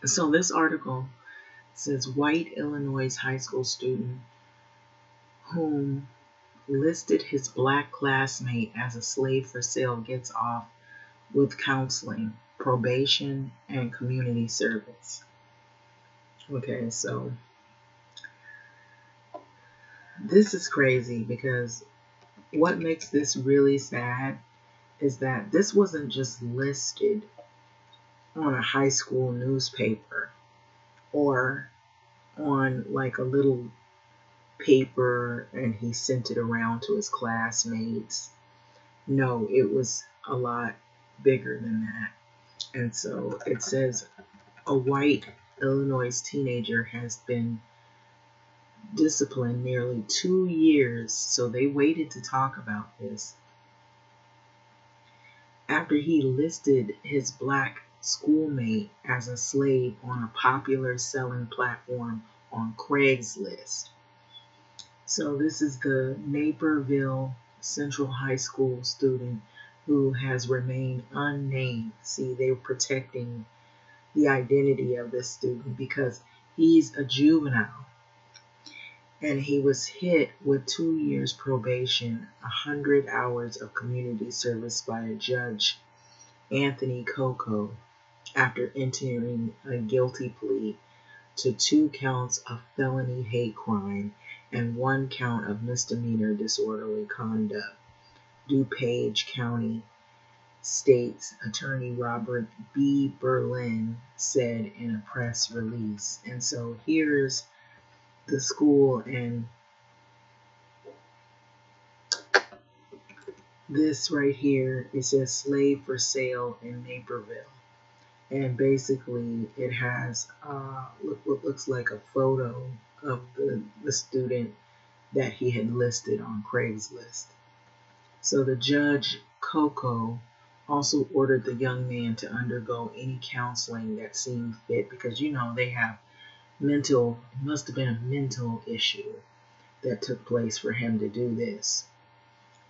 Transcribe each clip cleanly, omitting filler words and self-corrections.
So this article says white Illinois high school student whom listed his black classmate as a slave for sale gets off with counseling, probation, and community service. Okay, so this is crazy because what makes this really sad is that this wasn't just listed on a high school newspaper or on like a little paper and he sent it around to his classmates. No, it was a lot bigger than that. And so it says a white Illinois teenager has been disciplined nearly 2 years, so they waited to talk about this, after he listed his black schoolmate as a slave on a popular selling platform on Craigslist. So this is the Naperville Central High School student who has remained unnamed. See, they were protecting the identity of this student because he's a juvenile. And he was hit with 2 years probation, 100 hours of community service by a judge, Anthony Coco, after entering a guilty plea to 2 counts of felony hate crime and 1 count of misdemeanor disorderly conduct, DuPage County State's Attorney Robert B. Berlin said in a press release. And so here's the school, and this right here, it says slave for sale in Naperville. And basically it has what looks like a photo of the student that he had listed on Craigslist. So the judge, Coco, also ordered the young man to undergo any counseling that seemed fit because, they have must have been a mental issue that took place for him to do this.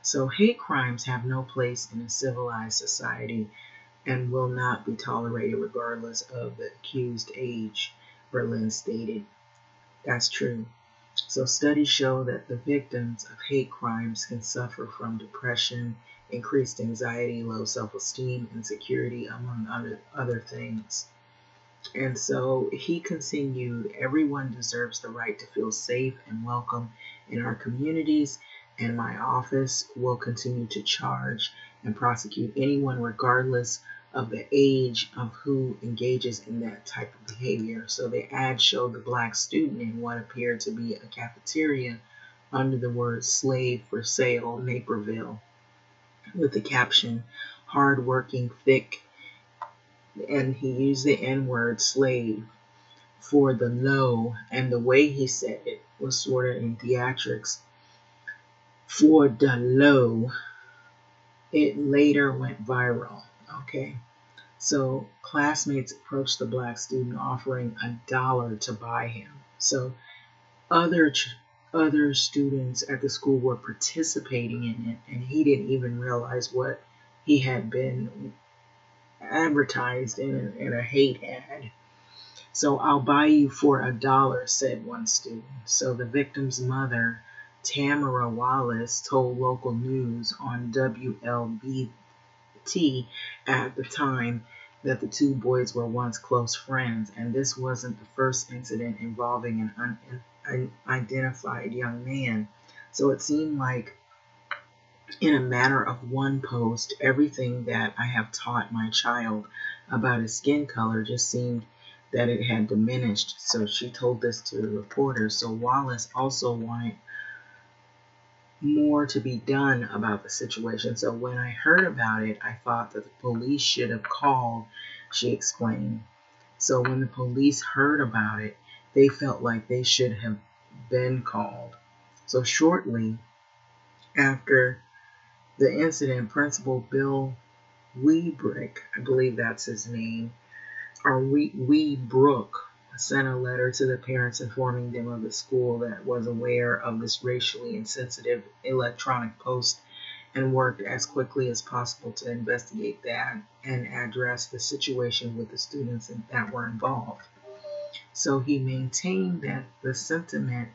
So hate crimes have no place in a civilized society and will not be tolerated regardless of the accused age, Berlin stated. That's true. So studies show that the victims of hate crimes can suffer from depression, increased anxiety, low self-esteem, insecurity, among other things. And so he continued, everyone deserves the right to feel safe and welcome in our communities, and my office will continue to charge and prosecute anyone regardless of the age of who engages in that type of behavior. So the ad showed the black student in what appeared to be a cafeteria under the word slave for sale, Naperville, with the caption, hard-working, thick, and he used the N-word slave for the low, and the way he said it was sort of in theatrics, for the low. It later went viral. Okay, so classmates approached the black student offering $1 to buy him. So other students at the school were participating in it, and he didn't even realize what he had been advertised in a hate ad. So I'll buy you for $1, said one student. So the victim's mother, Tamara Wallace, told local news on WLBT at the time that the 2 boys were once close friends, and this wasn't the first incident involving an unidentified young man. So it seemed like in a matter of one post, everything that I have taught my child about his skin color just seemed that it had diminished. So she told this to the reporter. So Wallace also wanted more to be done about the situation. So when I heard about it, I thought that the police should have called, she explained. So when the police heard about it, they felt like they should have been called. So shortly after the incident, Principal Bill Weebrick, I believe that's his name, or Weebrook, sent a letter to the parents informing them of the school that was aware of this racially insensitive electronic post and worked as quickly as possible to investigate that and address the situation with the students that were involved. So he maintained that the sentiment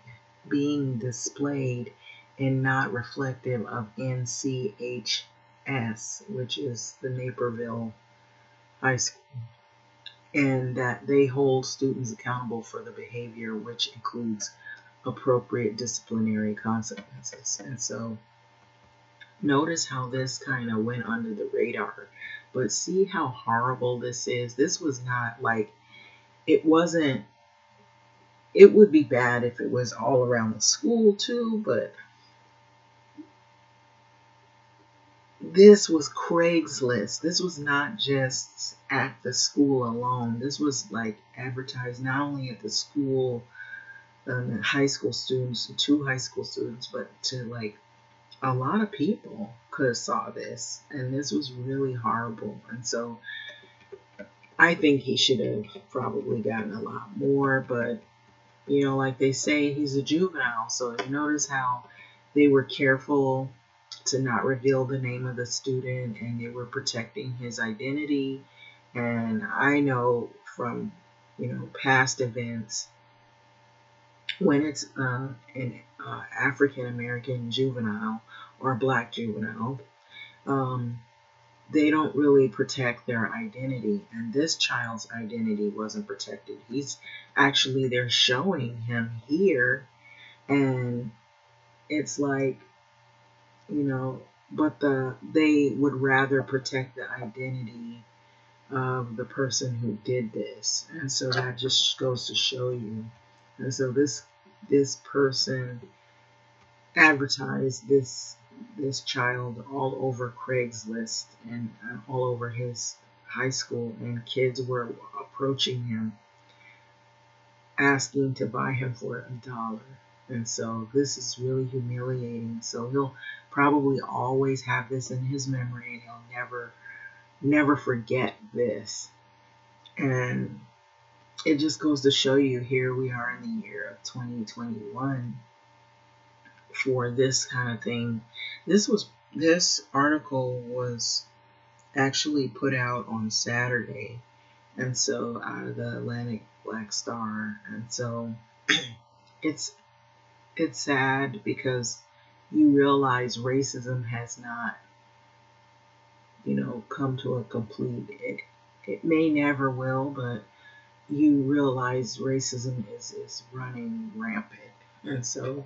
being displayed and not reflective of NCHS, which is the Naperville High School, and that they hold students accountable for the behavior, which includes appropriate disciplinary consequences. And so notice how this kind of went under the radar, but see how horrible this is. This was not like, it wasn't, it would be bad if it was all around the school too, but this was Craigslist. This was not just at the school alone. This was like advertised not only at the school, high school students, two high school students, but to like a lot of people could have saw this, and this was really horrible. And so I think he should have probably gotten a lot more, but you know, like they say, he's a juvenile. So you notice how they were careful to not reveal the name of the student, and they were protecting his identity. And I know from, past events, when it's an African American juvenile or black juvenile, they don't really protect their identity. And this child's identity wasn't protected. They're showing him here, and it's like, but they would rather protect the identity of the person who did this. And so that just goes to show you. And so this person advertised this child all over Craigslist and all over his high school, and kids were approaching him asking to buy him for $1. And so this is really humiliating. So he'll probably always have this in his memory, and he'll never forget this. And it just goes to show you, here we are in the year of 2021 for this kind of thing. This article was actually put out on Saturday, and so out of the Atlantic Black Star. And so it's sad because you realize racism has not, come to a complete, it may never will, but you realize racism is running rampant. And so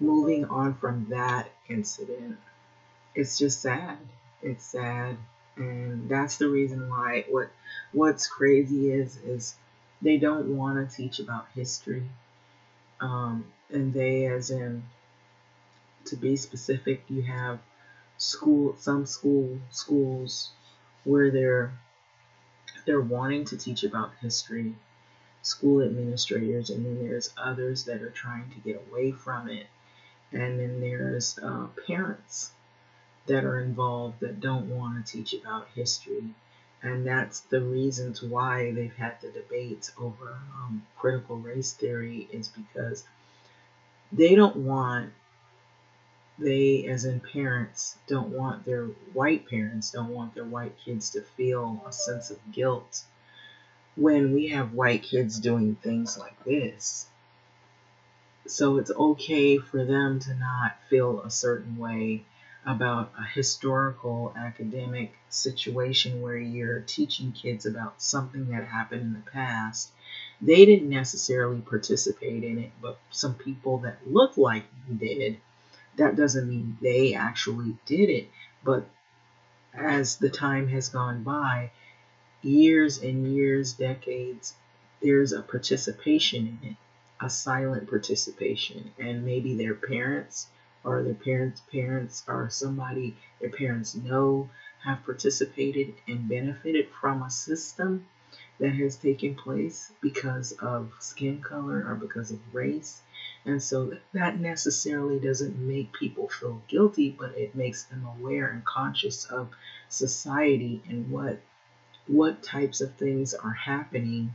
moving on from that incident, it's just sad. It's sad. And that's the reason why what's crazy is they don't want to teach about history. And they, as in, to be specific, you have some schools where they're wanting to teach about history, school administrators, and then there's others that are trying to get away from it. And then there's parents that are involved that don't want to teach about history. And that's the reasons why they've had the debates over critical race theory, is because they, as in parents, don't want their white kids to feel a sense of guilt when we have white kids doing things like this. So it's okay for them to not feel a certain way about a historical academic situation where you're teaching kids about something that happened in the past. They didn't necessarily participate in it, but some people that look like them did. That doesn't mean they actually did it, but as the time has gone by, years and years, decades, there's a participation in it, a silent participation. And maybe their parents or their parents or somebody their parents know have participated and benefited from a system that has taken place because of skin color or because of race. And so that necessarily doesn't make people feel guilty, but it makes them aware and conscious of society and what types of things are happening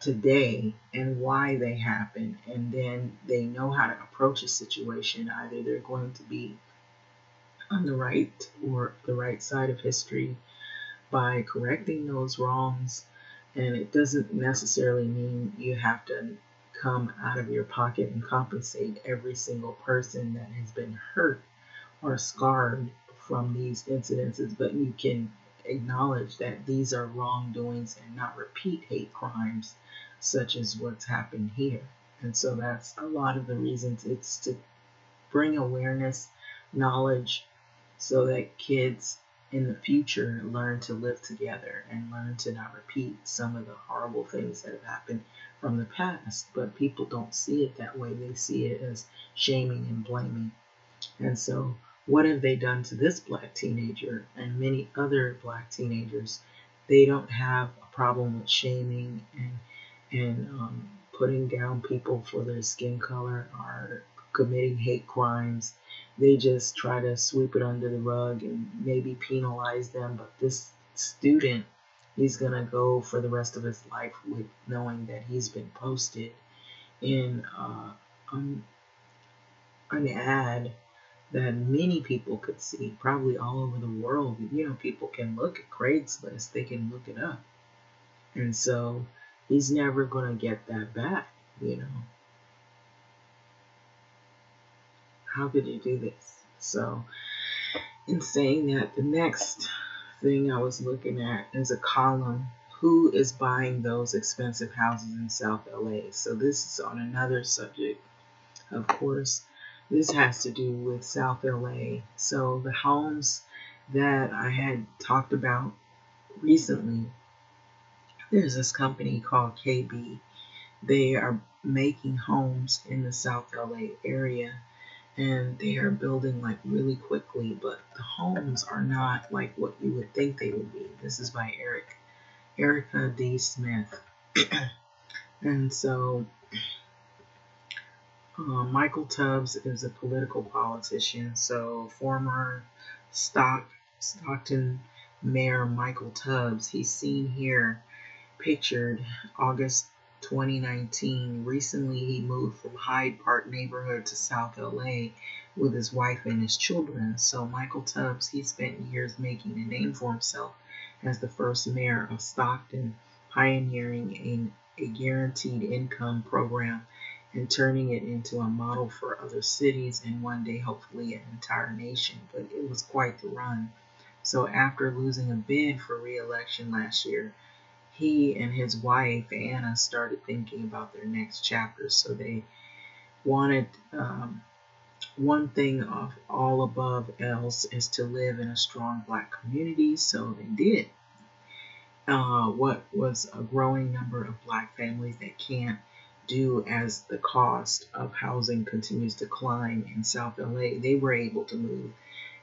today and why they happen. And then they know how to approach a situation. Either they're going to be on the right side of history by correcting those wrongs. And it doesn't necessarily mean you have to come out of your pocket and compensate every single person that has been hurt or scarred from these incidences, but you can acknowledge that these are wrongdoings and not repeat hate crimes such as what's happened here. And so that's a lot of the reasons. It's to bring awareness, knowledge, so that kids in the future learn to live together and learn to not repeat some of the horrible things that have happened from the past. But people don't see it that way. They see it as shaming and blaming. And so, what have they done to this black teenager and many other black teenagers? They don't have a problem with shaming and putting down people for their skin color or committing hate crimes. They just try to sweep it under the rug and maybe penalize them. But this student, he's gonna go for the rest of his life with knowing that he's been posted in an ad that many people could see, probably all over the world. You know, people can look at Craigslist, they can look it up. And so he's never going to get that back, you know. How could you do this? So, in saying that, the next thing I was looking at is a column. Who is buying those expensive houses in South LA? So, this is on another subject, of course. This has to do with South LA. So the homes that I had talked about recently, there's this company called KB. They are making homes in the South LA area, and they are building like really quickly, but the homes are not like what you would think they would be. This is by Erica D. Smith. And so Michael Tubbs is a political politician. So former Stockton Mayor Michael Tubbs, he's seen here pictured August 2019. Recently, he moved from Hyde Park neighborhood to South LA with his wife and his children. So Michael Tubbs, he spent years making a name for himself as the first mayor of Stockton, pioneering a guaranteed income program and turning it into a model for other cities and one day hopefully an entire nation. But it was quite the run. So after losing a bid for re-election last year, he and his wife Anna started thinking about their next chapter. So they wanted one thing of all above else is to live in a strong black community. So they did. What was a growing number of black families that can't do as the cost of housing continues to climb in South LA, they were able to move,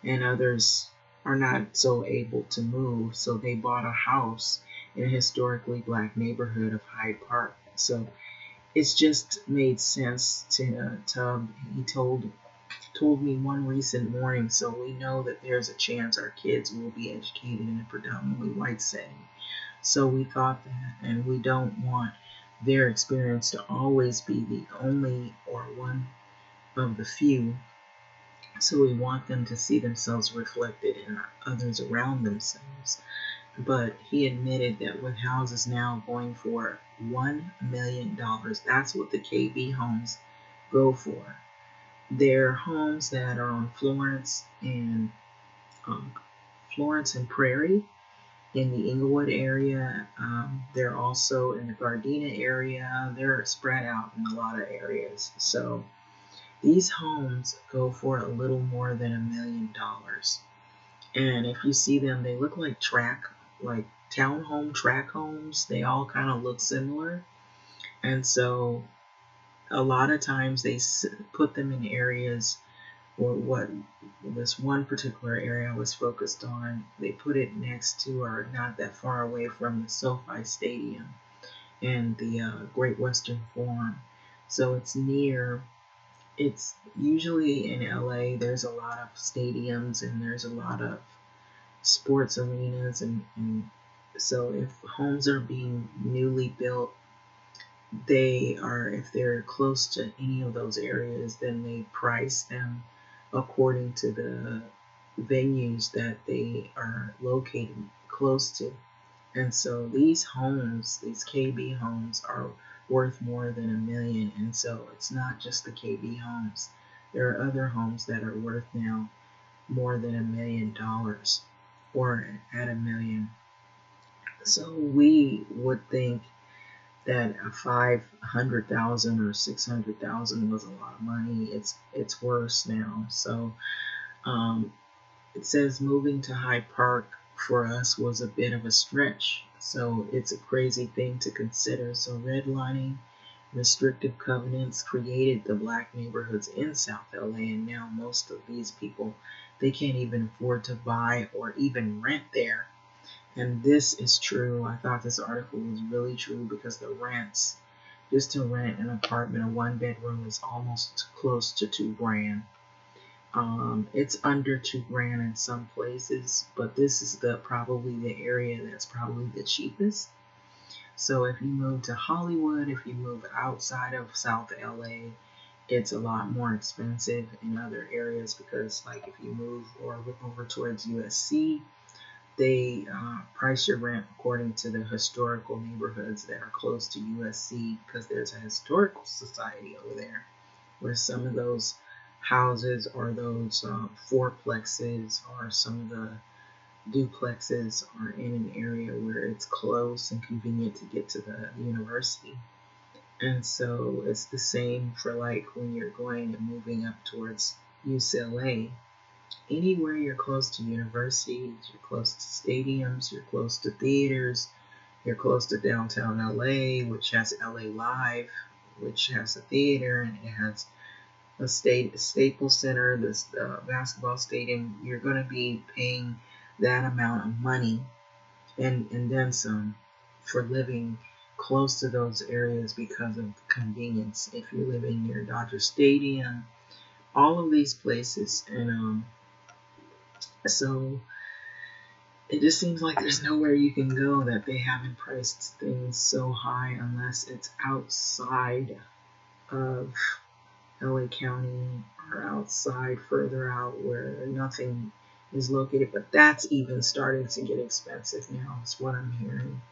and others are not so able to move. So they bought a house in a historically black neighborhood of Hyde Park. So it's just made sense to Tubb. He told me one recent morning, so we know that there's a chance our kids will be educated in a predominantly white setting. So we thought that, and we don't want their experience to always be the only or one of the few. So we want them to see themselves reflected in others around themselves. But he admitted that with houses now going for $1 million, that's what the KB homes go for. They're homes that are on Florence and Prairie in the Inglewood area. They're also in the Gardena area. They're spread out in a lot of areas. So these homes go for a little more than $1 million. And if you see them, they look like townhome track homes. They all kind of look similar. And so a lot of times they put them in areas, or what this one particular area I was focused on, they put it next to or not that far away from the SoFi Stadium and the Great Western Forum. So it's usually in LA, there's a lot of stadiums and there's a lot of sports arenas. And so if homes are being newly built, if they're close to any of those areas, then they price them according to the venues that they are located close to. And so these homes, these KB homes, are worth more than $1 million. And so it's not just the KB homes. There are other homes that are worth now more than $1 million or at $1 million. So we would think that a 500,000 or 600,000 was a lot of money. It's worse now. So um, it says moving to Hyde Park for us was a bit of a stretch. So it's a crazy thing to consider. So redlining, restrictive covenants created the black neighborhoods in South LA, and now most of these people, they can't even afford to buy or even rent there. And this is true. I thought this article was really true because the rents, just to rent an apartment, a 1 bedroom, is almost close to $2,000. It's under $2,000 in some places, but this is probably the area that's probably the cheapest. So if you move to Hollywood, if you move outside of South LA, it's a lot more expensive in other areas because, like, if you move over towards USC, they price your rent according to the historical neighborhoods that are close to USC because there's a historical society over there where some of those houses or those fourplexes or some of the duplexes are in an area where it's close and convenient to get to the university. And so it's the same for like when you're going and moving up towards UCLA. Anywhere you're close to universities, you're close to stadiums, you're close to theaters, you're close to downtown LA, which has LA Live, which has a theater, and it has a Staples Center, this basketball stadium. You're going to be paying that amount of money and then some for living close to those areas because of convenience. If you're living near Dodger Stadium, all of these places, and so it just seems like there's nowhere you can go that they haven't priced things so high unless it's outside of LA County or outside further out where nothing is located. But that's even starting to get expensive now, is what I'm hearing.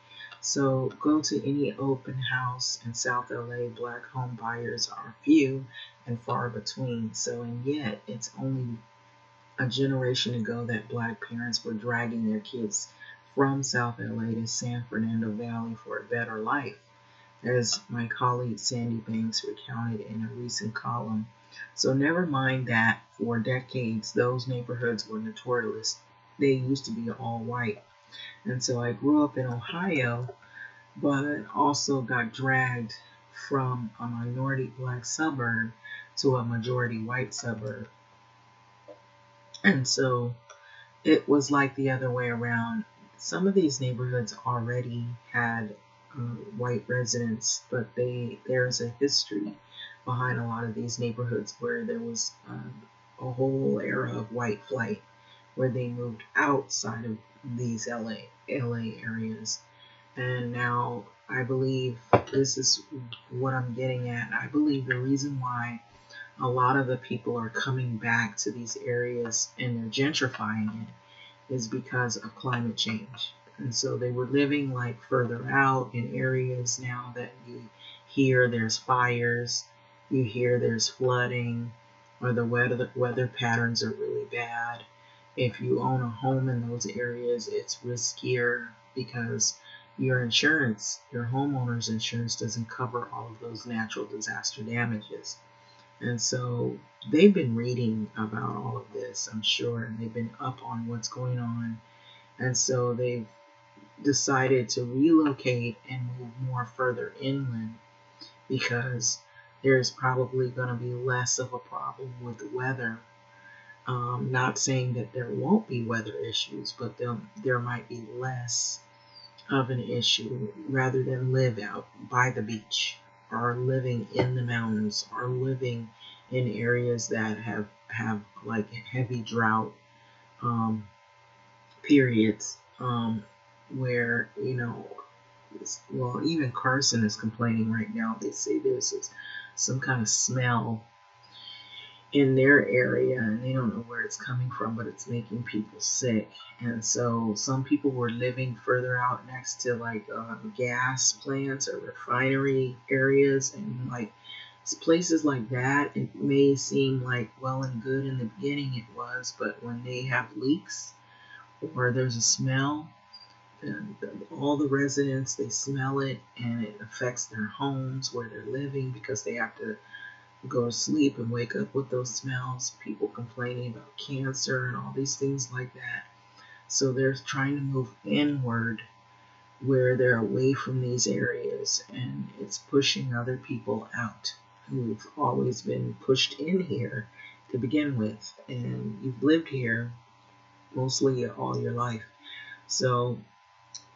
So go to any open house in South LA, black home buyers are few and far between. So, and yet it's only a generation ago that black parents were dragging their kids from South LA to San Fernando Valley for a better life, as my colleague Sandy Banks recounted in a recent column. So never mind that for decades those neighborhoods were notorious. They used to be all white. And so I grew up in Ohio, but also got dragged from a minority black suburb to a majority white suburb. And so it was like the other way around. Some of these neighborhoods already had white residents, but there's a history behind a lot of these neighborhoods where there was a whole era of white flight where they moved outside of these LA areas. And now I believe this is what I'm getting at. I believe the reason why a lot of the people are coming back to these areas and they're gentrifying it is because of climate change. And so they were living like further out in areas now that you hear there's fires, you hear there's flooding, or the weather patterns are really bad. If you own a home in those areas, it's riskier because your insurance, your homeowner's insurance, doesn't cover all of those natural disaster damages. And so they've been reading about all of this, I'm sure, and they've been up on what's going on. And so they've decided to relocate and move more further inland because there's probably going to be less of a problem with weather. Not saying that there won't be weather issues, but there might be less of an issue rather than live out by the beach or living in the mountains or living in areas that have like heavy drought periods where, well, even Carson is complaining right now. They say there's some kind of smell in their area, and they don't know where it's coming from, but it's making people sick. And so some people were living further out next to like gas plants or refinery areas, and like places like that. It may seem like well and good in the beginning, it was, but when they have leaks or there's a smell, and all the residents, they smell it, and it affects their homes where they're living because they have to go to sleep and wake up with those smells. People complaining about cancer and all these things like that. So they're trying to move inward where they're away from these areas, and it's pushing other people out who've always been pushed in here to begin with, and you've lived here mostly all your life. So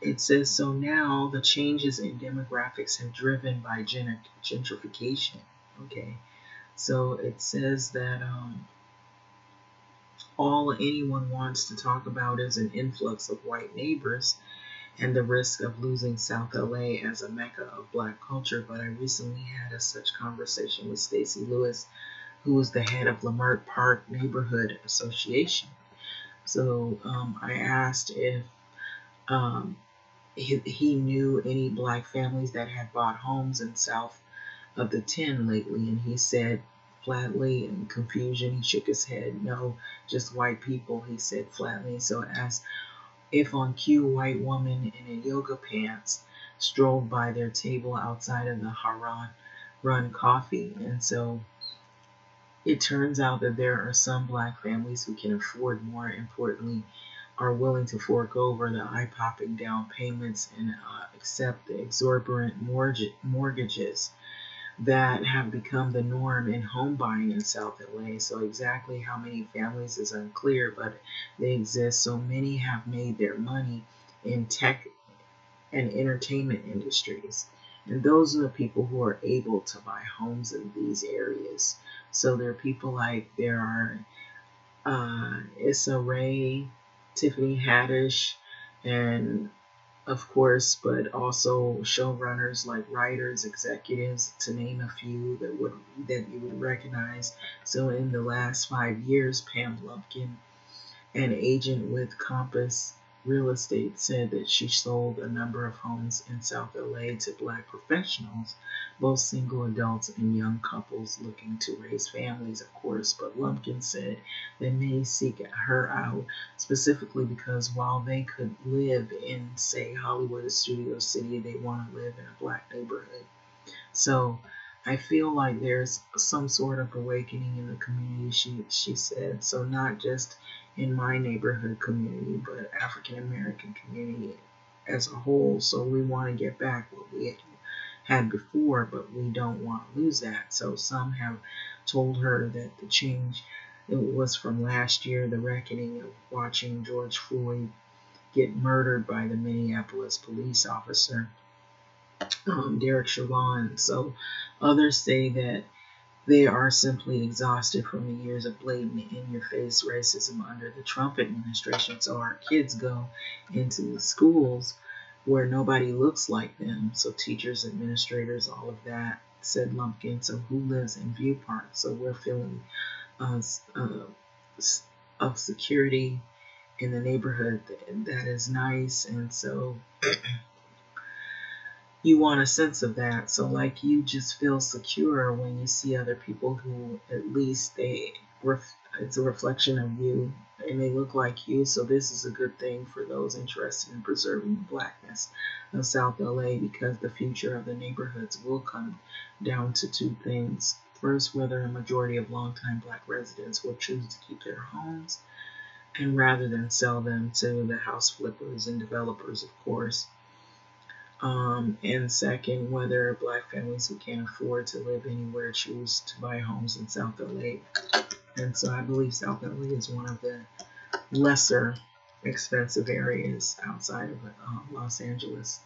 it says, so now the changes in demographics have driven by gentrification. Okay, so it says that all anyone wants to talk about is an influx of white neighbors and the risk of losing South LA as a mecca of black culture. But I recently had a such conversation with Stacy Lewis, who is the head of Leimert Park Neighborhood Association. So I asked if he knew any black families that had bought homes in South of the 10 lately, and he said flatly, in confusion, he shook his head, no, just white people, he said flatly. So I asked if on cue, a white woman in a yoga pants strolled by their table outside of the Haran Run Coffee. And so it turns out that there are some black families who can afford, more importantly, are willing to fork over the eye-popping down payments and accept the exorbitant mortgages that have become the norm in home buying in South LA. So exactly how many families is unclear, but they exist. So many have made their money in tech and entertainment industries. And those are the people who are able to buy homes in these areas. So there are people like, there are Issa Rae, Tiffany Haddish, and of course, but also showrunners like writers, executives, to name a few that you would recognize. So in the last 5 years, Pam Lumpkin, an agent with Compass Real Estate, said that she sold a number of homes in South LA to black professionals, both single adults and young couples looking to raise families, of course. But Lumpkin said that many seek her out specifically because while they could live in, say, Hollywood or Studio City, they want to live in a black neighborhood. So I feel like there's some sort of awakening in the community, she said. So not just in my neighborhood community, but African American community as a whole. So we want to get back what we had before, but we don't want to lose that. So some have told her that the change, it was from last year, the reckoning of watching George Floyd get murdered by the Minneapolis police officer, Derek Chauvin. So others say that they are simply exhausted from the years of blatant in-your-face racism under the Trump administration. So our kids go into the schools where nobody looks like them. So teachers, administrators, all of that, said Lumpkin. So who lives in View Park? So we're feeling of security in the neighborhood that is nice. And so you want a sense of that. So like you just feel secure when you see other people who at least it's a reflection of you and they look like you. So this is a good thing for those interested in preserving the blackness of South LA, because the future of the neighborhoods will come down to two things. First, whether a majority of longtime black residents will choose to keep their homes, and rather than sell them to the house flippers and developers, of course. And second, whether black families who can't afford to live anywhere choose to buy homes in South LA. And so I believe South LA is one of the lesser expensive areas outside of Los Angeles.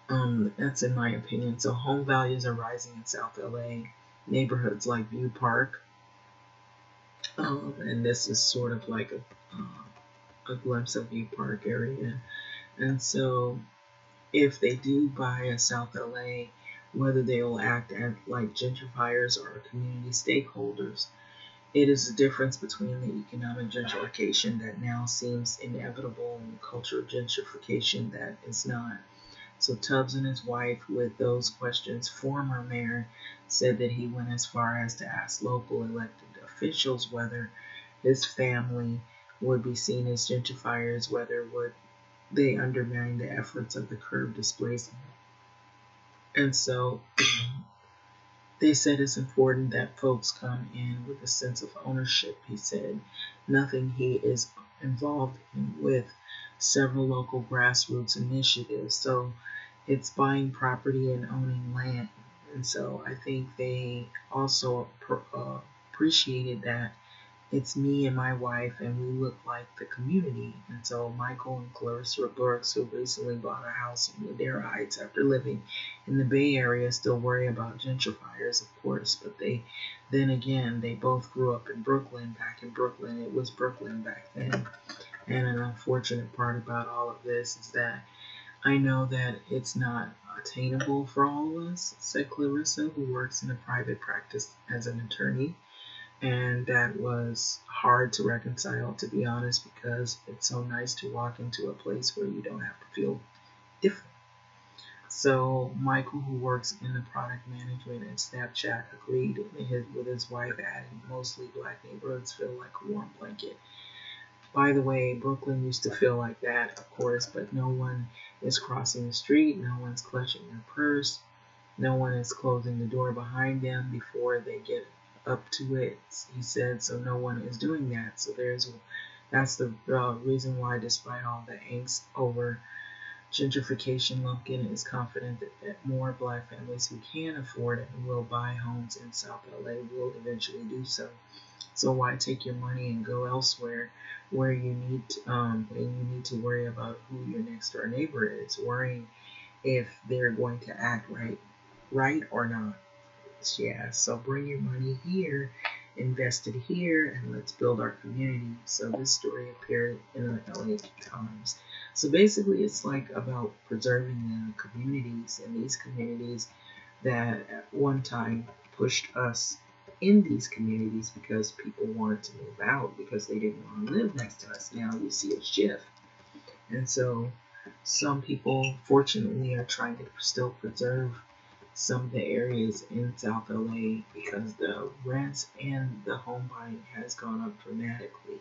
That's in my opinion. So home values are rising in South LA. Neighborhoods like View Park. And this is sort of like a glimpse of View Park area. And so if they do buy a South LA, whether they will act like gentrifiers or community stakeholders, It is the difference between the economic gentrification that now seems inevitable and cultural gentrification that is not. So Tubbs and his wife, with those questions, former mayor said that he went as far as to ask local elected officials whether his family would be seen as gentrifiers, whether would they undermine the efforts of the curb displacement. And so they said it's important that folks come in with a sense of ownership. He said nothing he is involved in with several local grassroots initiatives. So it's buying property and owning land. And so I think they also appreciated that it's me and my wife, and we look like the community. And so Michael and Clarissa Brooks, who recently bought a house in Ladera Heights after living in the Bay Area, still worry about gentrifiers, of course. But then again, they both grew up in Brooklyn. Back in Brooklyn, it was Brooklyn back then. And an unfortunate part about all of this is that I know that it's not attainable for all of us, said Clarissa, who works in a private practice as an attorney. And that was hard to reconcile, to be honest, because it's so nice to walk into a place where you don't have to feel different. So Michael, who works in the product management and Snapchat, agreed with his wife, adding mostly black neighborhoods feel like a warm blanket. By the way, Brooklyn used to feel like that, of course, but no one is crossing the street, no one's clutching their purse, no one is closing the door behind them before they get up to it, he said, so no one is doing that. So that's the reason why, despite all the angst over gentrification, Lumpkin is confident that more black families who can afford it and will buy homes in South LA will eventually do so. So why take your money and go elsewhere where you need to worry about who your next door neighbor is, worrying if they're going to act right or not. Yeah, so bring your money here, invest it here, and let's build our community. So this story appeared in the LA Times. So basically, it's like about preserving the communities, and these communities that at one time pushed us in these communities because people wanted to move out because they didn't want to live next to us. Now you see a shift. And so some people, fortunately, are trying to still preserve some of the areas in South LA because the rents and the home buying has gone up dramatically.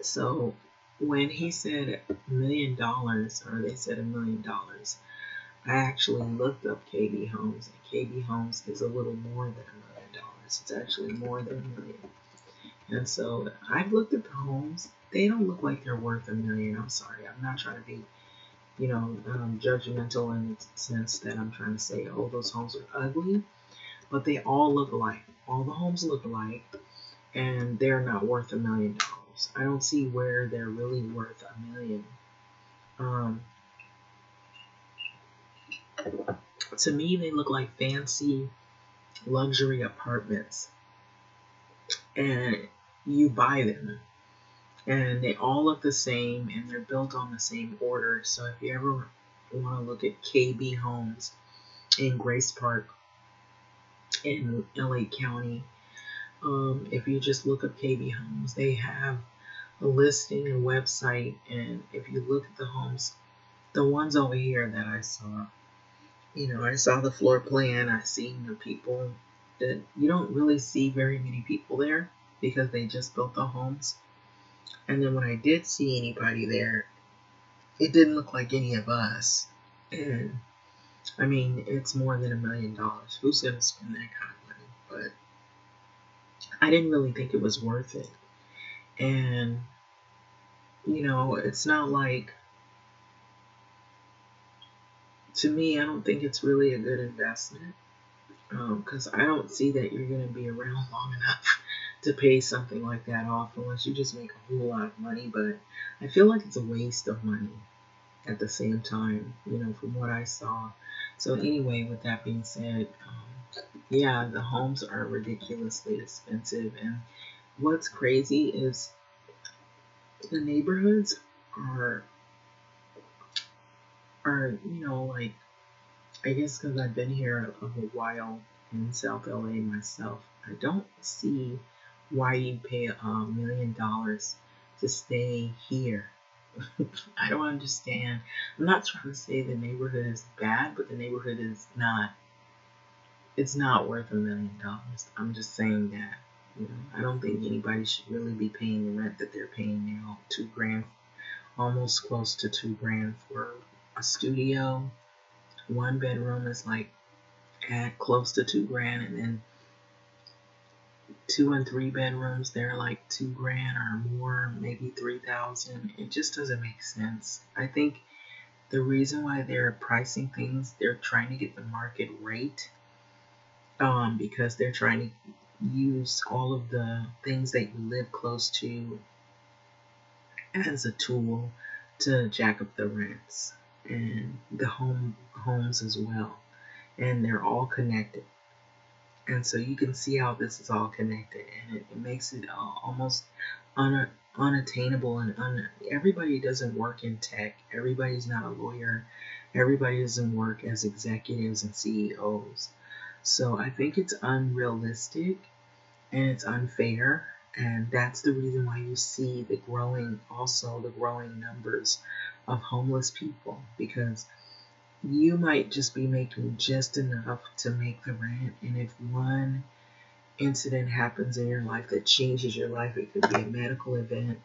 So when he said $1 million, or they said $1 million, I actually looked up KB Homes, and KB Homes is a little more than $1 million. It's actually more than $1 million. And so I've looked at the homes. They don't look like they're worth $1 million. I'm sorry. I'm not trying to be judgmental in the sense that I'm trying to say, oh, those homes are ugly, but they all look alike. All the homes look alike, and they're not worth $1 million. I don't see where they're really worth $1 million. To me, they look like fancy luxury apartments, and you buy them, and they all look the same, and they're built on the same order. So if you ever want to look at KB Homes in Grace Park in LA County, if you just look up KB Homes, they have a listing, a website, and if you look at the homes, the ones over here that I saw, I saw the floor plan, I seen the people, that you don't really see very many people there because they just built the homes. And then when I did see anybody there, it didn't look like any of us. And I mean, it's more than $1 million. Who's going to spend that kind of money? But I didn't really think it was worth it. And, it's not like, to me, I don't think it's really a good investment. Because I don't see that you're going to be around long enough to pay something like that off unless you just make a whole lot of money. But I feel like it's a waste of money at the same time, from what I saw. So anyway, with that being said, yeah, the homes are ridiculously expensive. And what's crazy is the neighborhoods are like, I guess because I've been here a while, in South LA myself. I don't see why you'd pay $1 million to stay here. I don't understand. I'm not trying to say the neighborhood is bad, but the neighborhood is not. It's not worth $1 million. I'm just saying that. I don't think anybody should really be paying the rent that they're paying now. $2 grand, almost close to $2 grand for a studio. One bedroom is like at close to $2 grand, and then 2 and 3 bedrooms, they're like $2 grand or more, maybe 3,000. It just doesn't make sense. I think the reason why they're pricing things, they're trying to get the market rate, because they're trying to use all of the things that you live close to as a tool to jack up the rents and the homes as well. And they're all connected. And so you can see how this is all connected, and it makes it almost unattainable. And everybody doesn't work in tech. Everybody's not a lawyer. Everybody doesn't work as executives and CEOs. So I think it's unrealistic and it's unfair. And that's the reason why you see the growing numbers of homeless people, because you might just be making just enough to make the rent. And if one incident happens in your life that changes your life, it could be a medical event,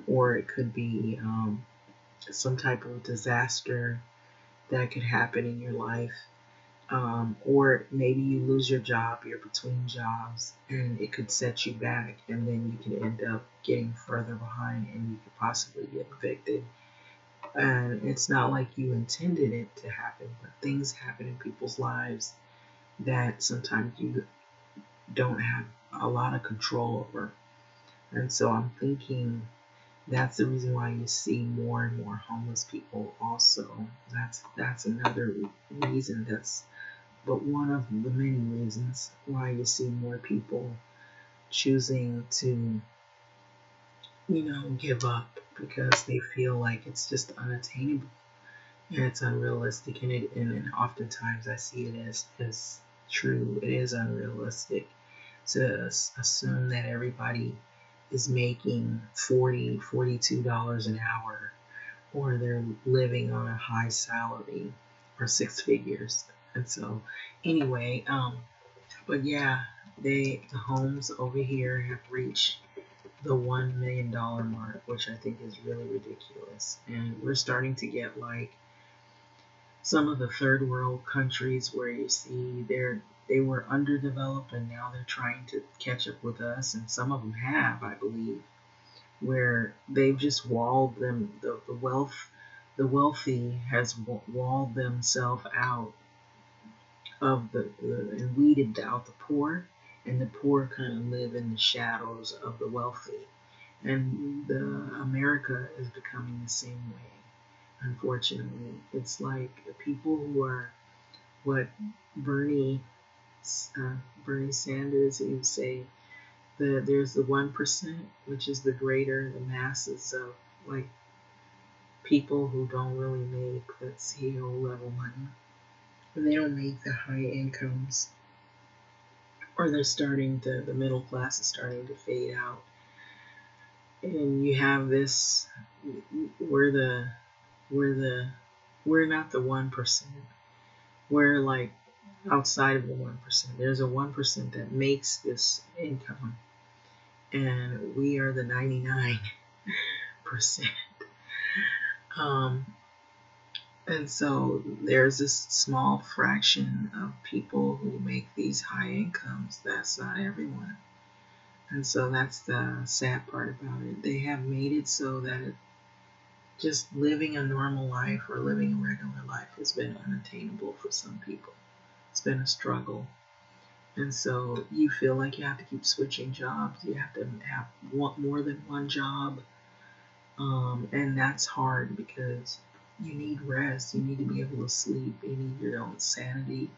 or it could be some type of disaster that could happen in your life. Or maybe you lose your job, you're between jobs, and it could set you back, and then you can end up getting further behind, and you could possibly get evicted. And it's not like you intended it to happen, but things happen in people's lives that sometimes you don't have a lot of control over. And so I'm thinking that's the reason why you see more and more homeless people also. That's another reason. But one of the many reasons why you see more people choosing to, give up, because they feel like it's just unattainable and it's unrealistic. And oftentimes I see it as true. It is unrealistic to assume that everybody is making $42 an hour, or they're living on a high salary or six figures. And so anyway, but yeah, the homes over here have reached the $1 million mark, which I think is really ridiculous. And we're starting to get like some of the third world countries where you see they were underdeveloped, and now they're trying to catch up with us. And some of them have, I believe, where they've just walled them. The wealthy has walled themselves out of and weeded out the poor, and the poor kind of live in the shadows of the wealthy. And America is becoming the same way. Unfortunately, it's like the people who are what Bernie Sanders, he would say, there's the 1%, which is the masses of like people who don't really make that CEO level money. And they don't make the high incomes, or the middle class is starting to fade out. And you have this, we're not the 1%. We're like outside of the 1%. There's a 1% that makes this income, and we are the 99%. And so there's this small fraction of people who make these high incomes. That's not everyone. And so that's the sad part about it. They have made it so that just living a normal life or living a regular life has been unattainable for some people. It's been a struggle. And so you feel like you have to keep switching jobs. You have to want more than one job. And that's hard because you need rest. You need to be able to sleep. You need your own sanity.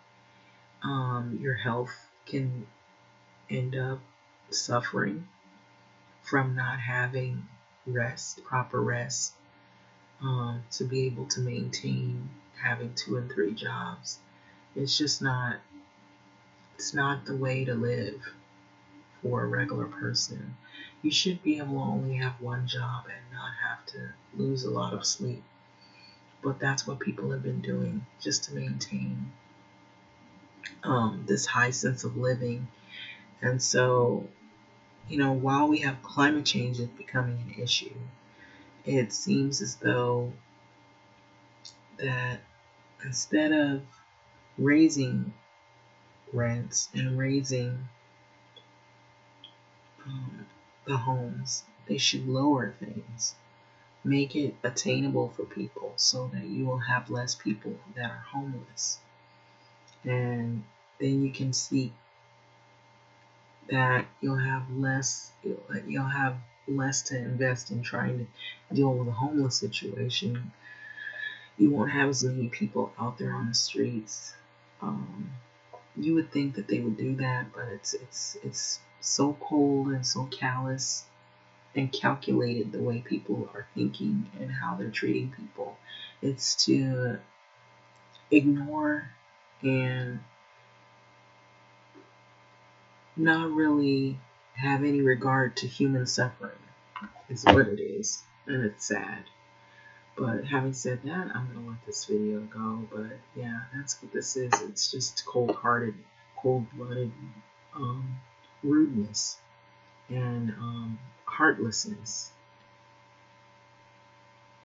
Your health can end up suffering from not having proper rest, to be able to maintain having 2 and 3 jobs. It's just not It's not the way to live for a regular person. You should be able to only have one job and not have to lose a lot of sleep. But that's what people have been doing just to maintain this high sense of living. And so, while we have climate change is becoming an issue, it seems as though that instead of raising rents and raising the homes, they should lower things, make it attainable for people so that you will have less people that are homeless. And then you can see that you'll have less to invest in trying to deal with a homeless situation. You won't have as many people out there on the streets. You would think that they would do that, but it's so cold and so callous and calculated the way people are thinking and how they're treating people. It's to ignore and not really have any regard to human suffering is what it is, and it's sad. But having said that, I'm gonna let this video go. But yeah, that's what this is. It's just cold-hearted, cold-blooded rudeness and heartlessness.